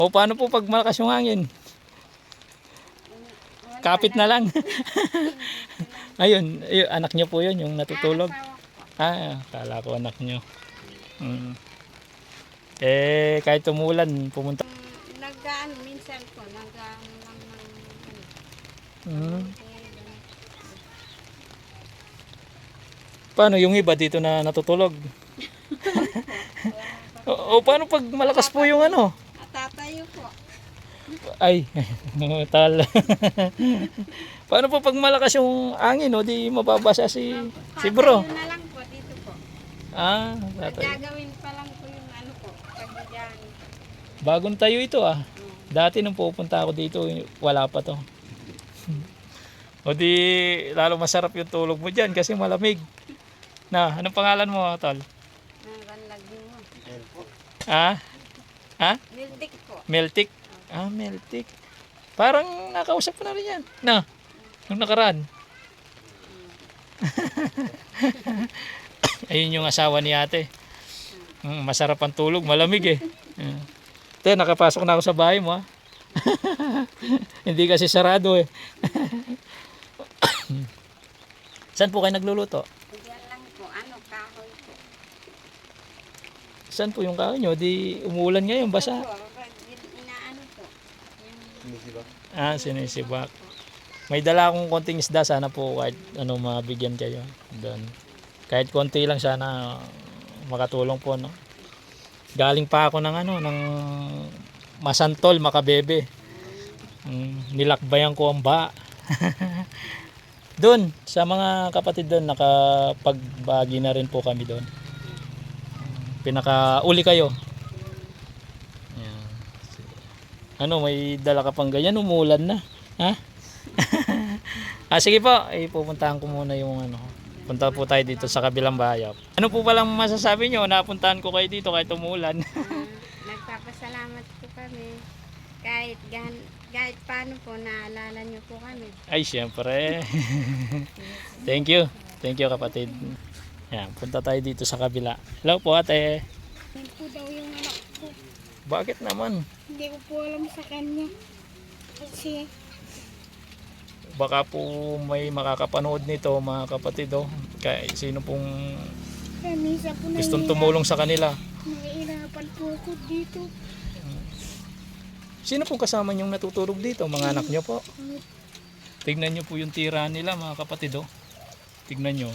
O paano po pag malakas yung hangin? Kapit na lang. Ayun, anak niyo po yun, yung natutulog. Kala ko anak niyo. Kahit tumulan, pumunta. Nag-ano, minsan po, nag-ano lang ng Paano yung iba dito na natutulog? Paano pag malakas po yung ano? tatayo po. Ay, tal. Paano po pag malakas yung hangin, o di mababasa si bro? Tatayo na lang po, dito po. Tatay. Gagawin pa lang po yung ano po, pagdadyan. Bagong tayo ito Dati nung pupunta ako dito, wala pa to. O di, lalo masarap yung tulog mo dyan kasi malamig. Anong pangalan mo, tol? Laging mo. Miltik po. Meltik? Meltik. Parang nakausap ko na rin yan. Nung nakaraan. Ayun yung asawa ni ate. Masarap ang tulog, malamig nakapasok na ako sa bahay mo Hindi kasi sarado Saan po kayo nagluluto? Diyan lang po, kahoy po. Saan po yung kahoy nyo? Di umuulan ngayon, basa. Inaano po. Sinisibak. May dala akong konting isda, sana po kahit mabigyan kayo doon. Kahit konti lang sana makatulong po, no. Galing pa ako ng Masantol, Makabebe. Nilakbayan ko ang doon, sa mga kapatid doon, nakapagbagi na rin po kami doon. Pinakauli kayo. May dala ka pang ganyan, umulan na. Sige po, pupuntahan ko muna yung punta po tayo dito sa kabilang bahay. Ano po palang masasabi nyo? Napuntahan ko kayo dito kahit umulan. Nagpapasalamat po kami. Kahit paano po, naalala nyo po kami. Ay, siyempre. Thank you. Thank you, kapatid. Yan, punta tayo dito sa kabila. Hello po, ate. Yan po daw yung anak ko. Bakit naman? Hindi ko po alam sa kanya. Kasi baka po may makakapanood nito, mga kapatid. Kaya sino pong minsan po gustong tumulong sa kanila. nahihirapan po ako dito. Sino pong kasama niyong natutulog dito? Mga anak niyo po? Tignan niyo po yung tira nila, mga kapatid. Tignan niyo.